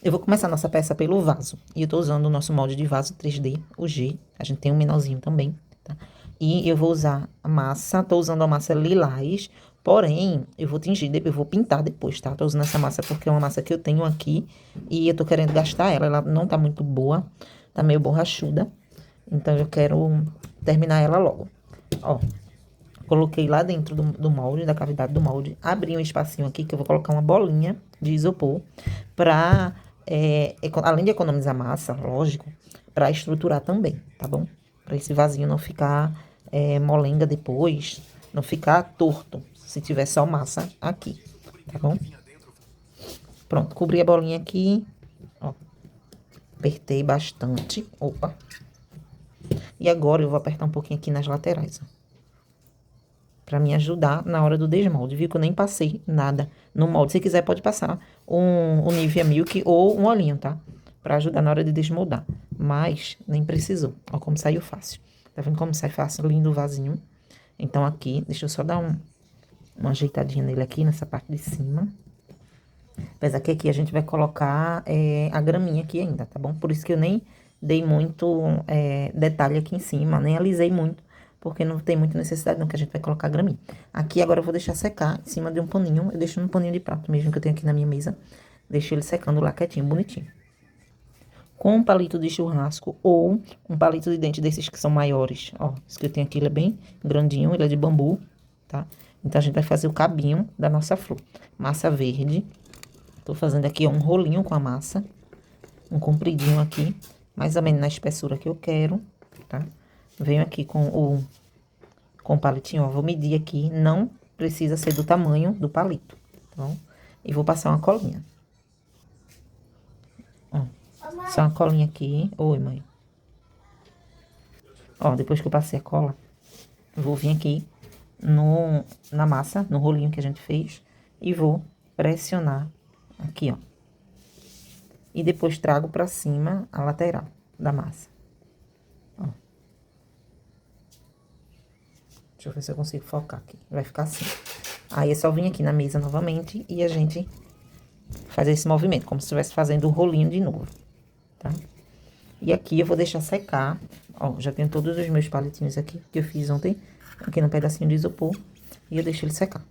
Eu vou começar a nossa peça pelo vaso. E eu tô usando o nosso molde de vaso 3D, o G. A gente tem um menorzinho também, tá? E eu vou usar a massa, tô usando a massa lilás, porém, eu vou tingir, eu vou pintar depois, tá? Tô usando essa massa porque é uma massa que eu tenho aqui e eu tô querendo gastar ela. Ela não tá muito boa, tá meio borrachuda. Então, eu quero terminar ela logo. Ó, coloquei lá dentro do molde, da cavidade do molde. Abri um espacinho aqui que eu vou colocar uma bolinha de isopor pra, além de economizar massa, lógico, pra estruturar também, tá bom? Pra esse vasinho não ficar molenga depois, não ficar torto, se tiver só massa aqui, tá bom? Pronto, cobri a bolinha aqui, ó. Apertei bastante, opa. E agora eu vou apertar um pouquinho aqui nas laterais, ó. Pra me ajudar na hora do desmolde, viu? Que eu nem passei nada no molde. Se quiser, pode passar um Nivea Milk ou um olhinho, tá? Pra ajudar na hora de desmoldar. Mas nem precisou. Ó como saiu fácil. Tá vendo como sai fácil? Lindo o vasinho. Então aqui, deixa eu só dar uma ajeitadinha nele aqui, nessa parte de cima. Apesar que aqui a gente vai colocar a graminha aqui ainda, tá bom? Por isso que eu nem dei muito detalhe aqui em cima, nem alisei muito, porque não tem muita necessidade não, que a gente vai colocar graminha. Aqui agora eu vou deixar secar em cima de um paninho, eu deixo num paninho de prato mesmo que eu tenho aqui na minha mesa. Deixo ele secando lá quietinho, bonitinho. Com um palito de churrasco ou um palito de dente desses que são maiores, ó. Esse que eu tenho aqui, ele é bem grandinho, ele é de bambu, tá? Então a gente vai fazer o cabinho da nossa flor. Massa verde. Tô fazendo aqui, ó, um rolinho com a massa. Um compridinho aqui. Mais ou menos na espessura que eu quero, tá? Venho aqui com o palitinho, ó. Vou medir aqui. Não precisa ser do tamanho do palito, tá bom? E vou passar uma colinha. Ó. Só uma colinha aqui. Oi, mãe. Ó, depois que eu passei a cola, eu vou vir aqui na massa, no rolinho que a gente fez. E vou pressionar aqui, ó. E depois trago pra cima a lateral da massa. Ó. Deixa eu ver se eu consigo focar aqui. Vai ficar assim. Aí é só vir aqui na mesa novamente e a gente fazer esse movimento, como se estivesse fazendo o rolinho de novo, tá? E aqui eu vou deixar secar. Ó, já tenho todos os meus palitinhos aqui que eu fiz ontem, aqui no pedacinho de isopor. E eu deixo ele secar.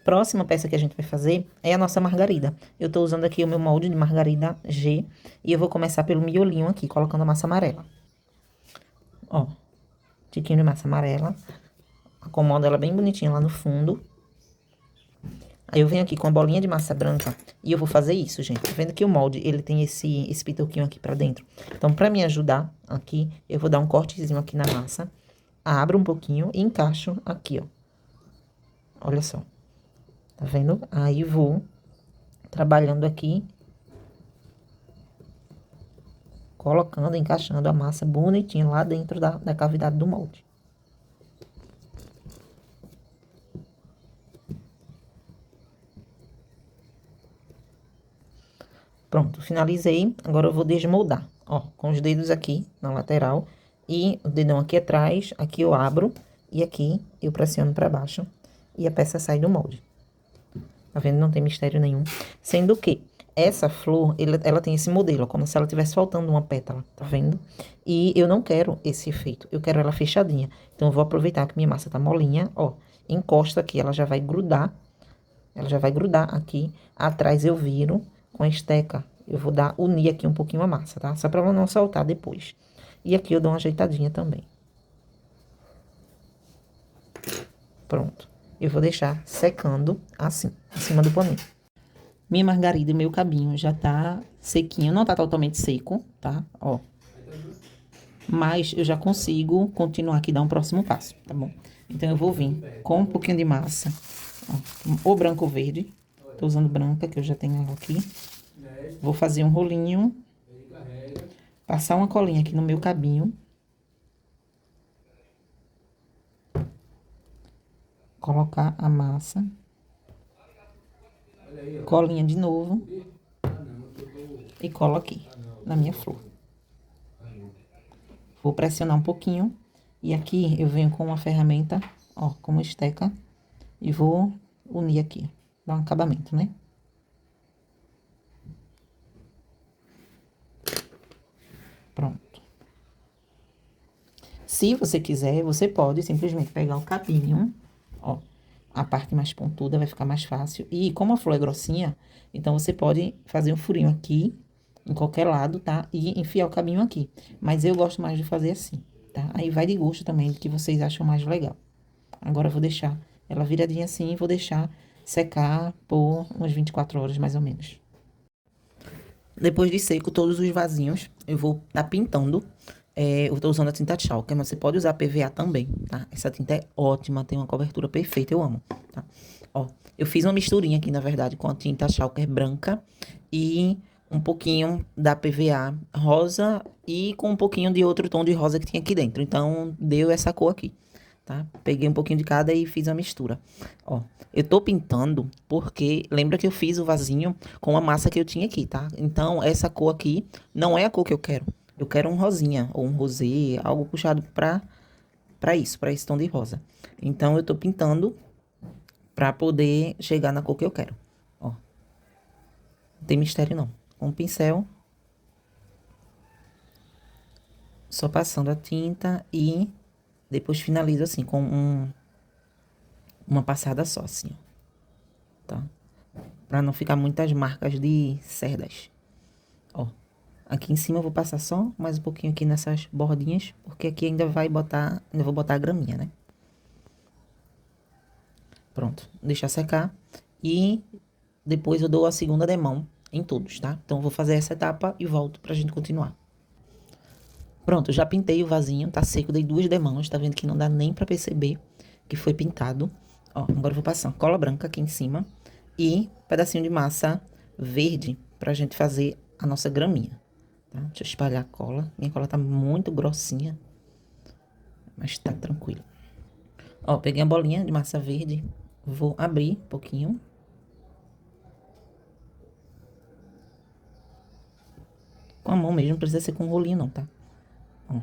Próxima peça que a gente vai fazer é a nossa margarida. Eu tô usando aqui o meu molde de margarida G. E eu vou começar pelo miolinho aqui, colocando a massa amarela. Ó, tiquinho de massa amarela. Acomodo ela bem bonitinha lá no fundo. Aí eu venho aqui com a bolinha de massa branca e eu vou fazer isso, gente. Tá vendo que o molde, ele tem esse pitoquinho aqui pra dentro. Então, pra me ajudar aqui, eu vou dar um cortezinho aqui na massa. Abro um pouquinho e encaixo aqui, ó. Olha só. Tá vendo? Aí vou trabalhando aqui. Colocando, encaixando a massa bonitinha lá dentro da cavidade do molde. Pronto, finalizei. Agora eu vou desmoldar, ó, com os dedos aqui na lateral e o dedão aqui atrás. Aqui eu abro e aqui eu pressiono pra baixo e a peça sai do molde. Tá vendo? Não tem mistério nenhum. Sendo que essa flor, ela tem esse modelo, ó, como se ela tivesse faltando uma pétala, tá vendo? E eu não quero esse efeito, eu quero ela fechadinha. Então, eu vou aproveitar que minha massa tá molinha, ó, encosto aqui, ela já vai grudar. Ela já vai grudar aqui. Atrás eu viro com a esteca. Eu vou unir aqui um pouquinho a massa, tá? Só pra ela não soltar depois. E aqui eu dou uma ajeitadinha também. Pronto. Eu vou deixar secando assim, em cima do paninho. Minha margarida e meu cabinho já tá sequinho. Não tá totalmente seco, tá? Ó. Mas eu já consigo continuar aqui e dar um próximo passo, tá bom? Então, eu vou vir com um pouquinho de massa. Ó, ou branco ou verde. Tô usando branca, que eu já tenho ela aqui. Vou fazer um rolinho. Passar uma colinha aqui no meu cabinho. Colocar a massa. Colinha de novo. E colo aqui, na minha flor. Vou pressionar um pouquinho. E aqui eu venho com uma ferramenta, ó, com uma esteca. E vou unir aqui. Dar um acabamento, né? Pronto. Se você quiser, você pode simplesmente pegar o cabinho, ó, a parte mais pontuda vai ficar mais fácil. E como a flor é grossinha, então você pode fazer um furinho aqui, em qualquer lado, tá? E enfiar o cabinho aqui. Mas eu gosto mais de fazer assim, tá? Aí vai de gosto também, do que vocês acham mais legal. Agora eu vou deixar ela viradinha assim e vou deixar secar por umas 24 horas, mais ou menos. Depois de seco todos os vasinhos, eu vou tá pintando. Eu tô usando a tinta Chalker, mas você pode usar PVA também, tá? Essa tinta é ótima, tem uma cobertura perfeita, eu amo, tá? Ó, eu fiz uma misturinha aqui, na verdade, com a tinta Chalker branca e um pouquinho da PVA rosa e com um pouquinho de outro tom de rosa que tinha aqui dentro. Então, deu essa cor aqui, tá? Peguei um pouquinho de cada e fiz a mistura. Ó, eu tô pintando porque lembra que eu fiz o vasinho com a massa que eu tinha aqui, tá? Então, essa cor aqui não é a cor que eu quero. Eu quero um rosinha ou um rosé, algo puxado pra isso, pra esse tom de rosa. Então, eu tô pintando pra poder chegar na cor que eu quero. Ó, não tem mistério não. Com o pincel, só passando a tinta e depois finalizo assim com uma passada só, assim, ó, tá? Pra não ficar muitas marcas de cerdas. Ó, aqui em cima eu vou passar só mais um pouquinho aqui nessas bordinhas, porque aqui ainda vou botar a graminha, né? Pronto, deixar secar e depois eu dou a segunda demão em todos, tá? Então eu vou fazer essa etapa e volto pra gente continuar. Pronto, já pintei o vasinho, tá seco, dei 2 demãos, tá vendo que não dá nem pra perceber que foi pintado. Ó, agora eu vou passar cola branca aqui em cima e um pedacinho de massa verde pra gente fazer a nossa graminha, tá? Deixa eu espalhar a cola. Minha cola tá muito grossinha, mas tá tranquilo. Ó, peguei a bolinha de massa verde, vou abrir um pouquinho. Com a mão mesmo, não precisa ser com um rolinho não, tá? Ó,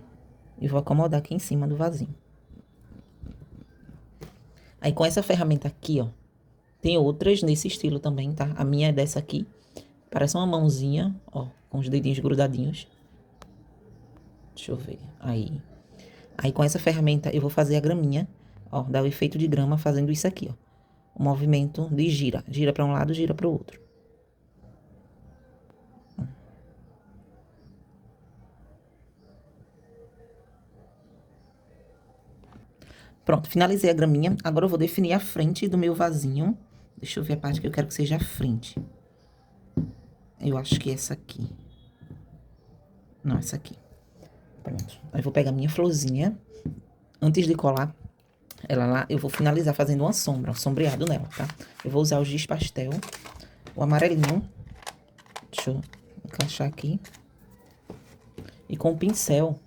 e vou acomodar aqui em cima do vasinho. Aí com essa ferramenta aqui, ó, tem outras nesse estilo também, tá? A minha é dessa aqui. Parece uma mãozinha, ó, com os dedinhos grudadinhos. Deixa eu ver. Aí com essa ferramenta eu vou fazer a graminha, ó, dar o efeito de grama fazendo isso aqui, ó. O movimento de gira. Gira para um lado, gira para o outro. Pronto, finalizei a graminha. Agora eu vou definir a frente do meu vasinho. Deixa eu ver a parte que eu quero que seja a frente. Eu acho que é essa aqui. Não, essa aqui. Pronto. Aí eu vou pegar minha florzinha. Antes de colar ela lá, eu vou finalizar fazendo uma sombra, um sombreado nela, tá? Eu vou usar o giz pastel, o amarelinho. Deixa eu encaixar aqui. E com o pincel,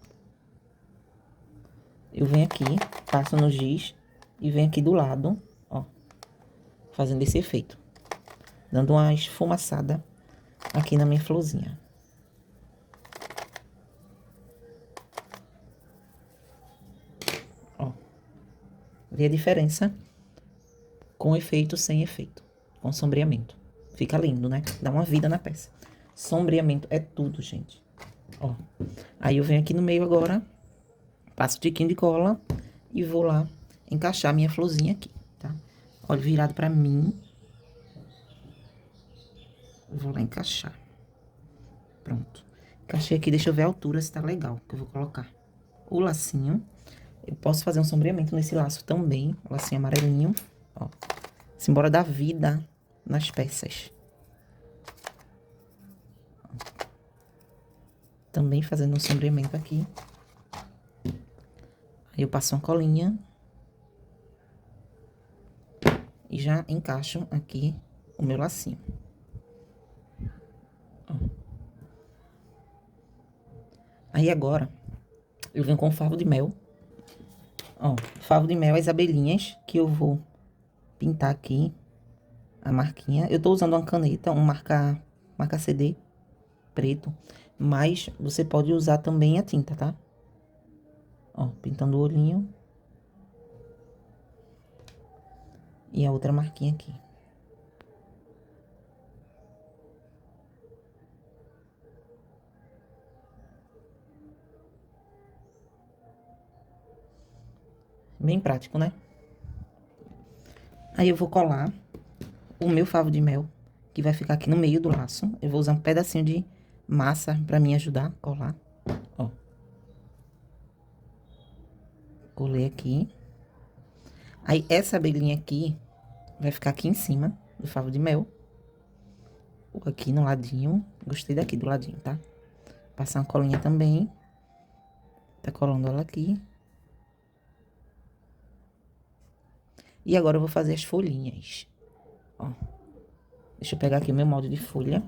eu venho aqui, passo no giz e venho aqui do lado, ó, fazendo esse efeito. Dando uma esfumaçada aqui na minha florzinha. Ó, vê a diferença com efeito, sem efeito, com sombreamento. Fica lindo, né? Dá uma vida na peça. Sombreamento é tudo, gente. Ó, aí eu venho aqui no meio agora, passo o tiquinho de cola e vou lá encaixar minha florzinha aqui, tá? Olha, virado pra mim. Vou lá encaixar. Pronto. Encaixei aqui, deixa eu ver a altura se tá legal, que eu vou colocar o lacinho. Eu posso fazer um sombreamento nesse laço também, o lacinho amarelinho, ó. Simbora dar vida nas peças. Também fazendo um sombreamento aqui. Aí eu passo uma colinha. E já encaixo aqui o meu lacinho. Ó. Aí agora, eu venho com favo de mel. Ó, favo de mel, as abelhinhas, que eu vou pintar aqui a marquinha. Eu tô usando uma caneta, marca CD preto, mas você pode usar também a tinta, tá? Ó, pintando o olhinho. E a outra marquinha aqui. Bem prático, né? Aí eu vou colar o meu favo de mel, que vai ficar aqui no meio do laço. Eu vou usar um pedacinho de massa pra me ajudar a colar. Ó. Colei aqui. Aí, essa abelhinha aqui vai ficar aqui em cima do favo de mel. Aqui no ladinho. Gostei daqui do ladinho, tá? Passar uma colinha também. Tá colando ela aqui. E agora eu vou fazer as folhinhas. Ó. Deixa eu pegar aqui o meu molde de folha.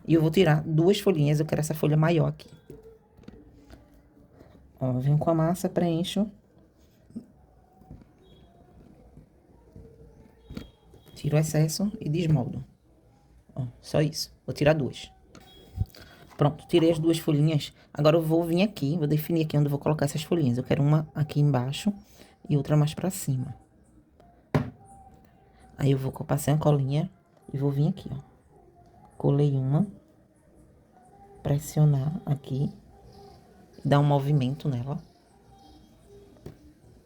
E eu vou tirar 2 folhinhas. Eu quero essa folha maior aqui. Ó, venho com a massa, preencho. Tiro o excesso e desmoldo. Ó, só isso. Vou tirar 2. Pronto, tirei as 2 folhinhas. Agora eu vou vir aqui, vou definir aqui onde eu vou colocar essas folhinhas. Eu quero uma aqui embaixo e outra mais pra cima. Aí eu vou passar uma colinha e vou vir aqui, ó. Colei uma. Pressionar aqui. Dar um movimento nela.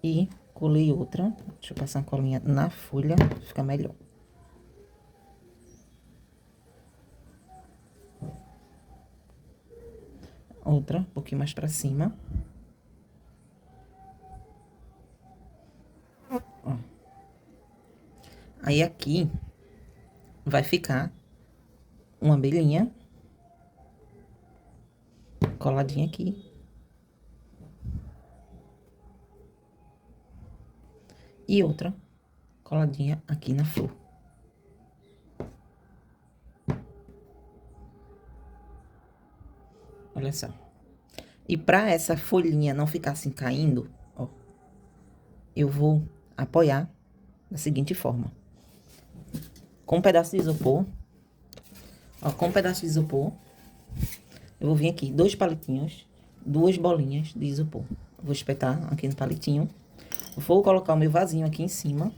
E colei outra. Deixa eu passar uma colinha na folha, fica melhor. Outra, um pouquinho mais pra cima. Ó. Aí aqui vai ficar uma abelhinha coladinha aqui. E outra coladinha aqui na flor. Olha só. E pra essa folhinha não ficar assim caindo, ó, eu vou apoiar da seguinte forma. Com um pedaço de isopor, ó, com um pedaço de isopor, eu vou vir aqui, 2 palitinhos, 2 bolinhas de isopor. Vou espetar aqui no palitinho. Vou colocar o meu vasinho aqui em cima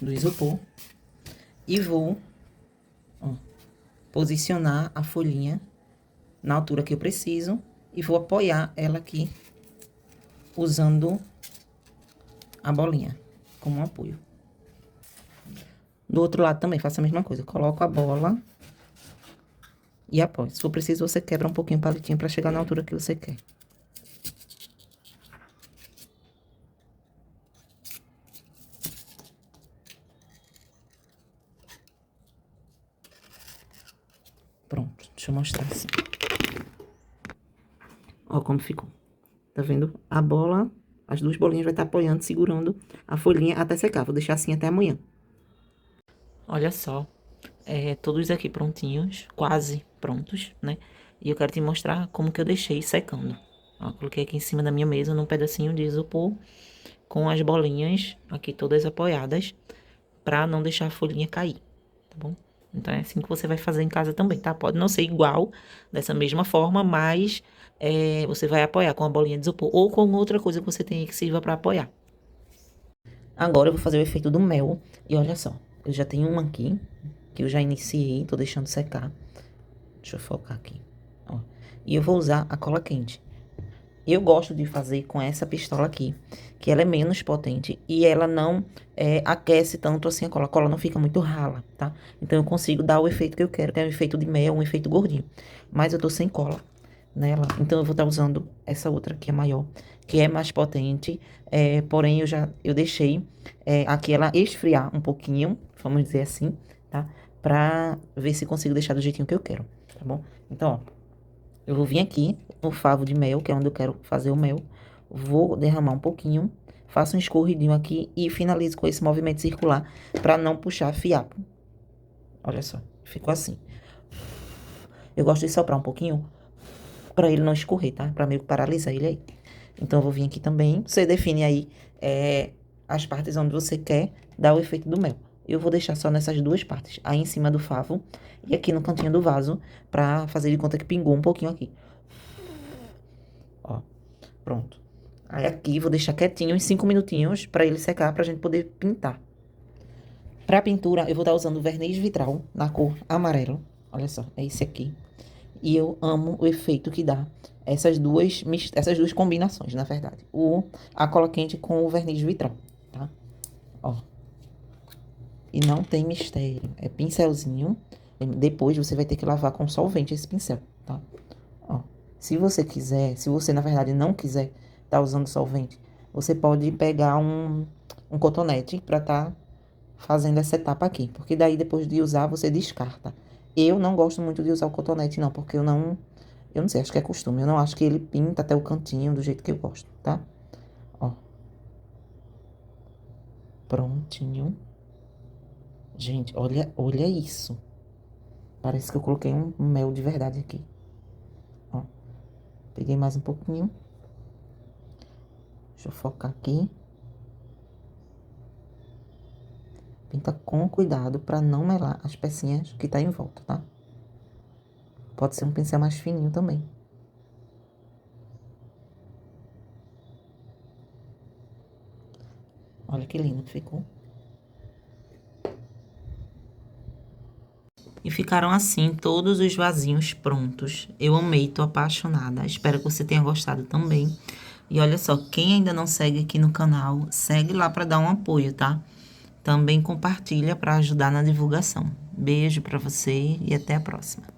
do isopor. E vou, ó, posicionar a folhinha na altura que eu preciso. E vou apoiar ela aqui, usando a bolinha como um apoio. Do outro lado também faço a mesma coisa. Coloco a bola e apoio. Se for preciso, você quebra um pouquinho o palitinho pra chegar na altura que você quer. Pronto, deixa eu mostrar assim. Ó como ficou. Tá vendo? A bola, as 2 bolinhas vai estar apoiando, segurando a folhinha até secar. Vou deixar assim até amanhã. Olha só, todos aqui prontinhos, quase prontos, né? E eu quero te mostrar como que eu deixei secando. Ó, coloquei aqui em cima da minha mesa, num pedacinho de isopor, com as bolinhas aqui todas apoiadas, pra não deixar a folhinha cair, tá bom? Então, é assim que você vai fazer em casa também, tá? Pode não ser igual, dessa mesma forma, mas você vai apoiar com a bolinha de isopor ou com outra coisa que você tenha que sirva pra apoiar. Agora eu vou fazer o efeito do mel. E olha só, eu já tenho uma aqui, que eu já iniciei, tô deixando secar. Deixa eu focar aqui, ó. E eu vou usar a cola quente. Eu gosto de fazer com essa pistola aqui, que ela é menos potente e ela não aquece tanto assim a cola não fica muito rala, tá? Então eu consigo dar o efeito que eu quero, que é um efeito de mel, um efeito gordinho. Mas eu tô sem cola nela, então eu vou estar usando essa outra que é maior, que é mais potente, porém eu deixei aqui ela esfriar um pouquinho, vamos dizer assim, tá? Pra ver se consigo deixar do jeitinho que eu quero, tá bom? Então, ó, eu vou vir aqui no favo de mel, que é onde eu quero fazer o mel. Vou derramar um pouquinho, faço um escorridinho aqui e finalizo com esse movimento circular pra não puxar fiapo. Olha só, ficou assim. Eu gosto de soprar um pouquinho pra ele não escorrer, tá? Pra meio que paralisar ele aí. Então, eu vou vir aqui também. Você define aí as partes onde você quer dar o efeito do mel. Eu vou deixar só nessas 2 partes, aí em cima do favo e aqui no cantinho do vaso, pra fazer de conta que pingou um pouquinho aqui. Ó, pronto. Aí aqui vou deixar quietinho uns 5 minutinhos pra ele secar, pra gente poder pintar. Pra pintura, eu vou estar usando verniz vitral na cor amarelo. Olha só, é esse aqui. E eu amo o efeito que dá essas duas combinações, na verdade. A cola quente com o verniz vitral, tá? Ó. E não tem mistério. É pincelzinho. Depois você vai ter que lavar com solvente esse pincel, tá? Ó. Se você quiser, se você, na verdade, não quiser tá usando solvente, você pode pegar um cotonete pra tá fazendo essa etapa aqui. Porque daí, depois de usar, você descarta. Eu não gosto muito de usar o cotonete, não, porque eu não sei, acho que é costume. Eu não acho que ele pinta até o cantinho do jeito que eu gosto, tá? Ó. Prontinho. Gente, olha isso. Parece que eu coloquei um mel de verdade aqui. Ó. Peguei mais um pouquinho. Deixa eu focar aqui. Pinta com cuidado pra não melar as pecinhas que tá em volta, tá? Pode ser um pincel mais fininho também. Olha que lindo que ficou. E ficaram assim todos os vasinhos prontos. Eu amei, tô apaixonada. Espero que você tenha gostado também. E olha só, quem ainda não segue aqui no canal, segue lá para dar um apoio, tá? Também compartilha para ajudar na divulgação. Beijo para você e até a próxima.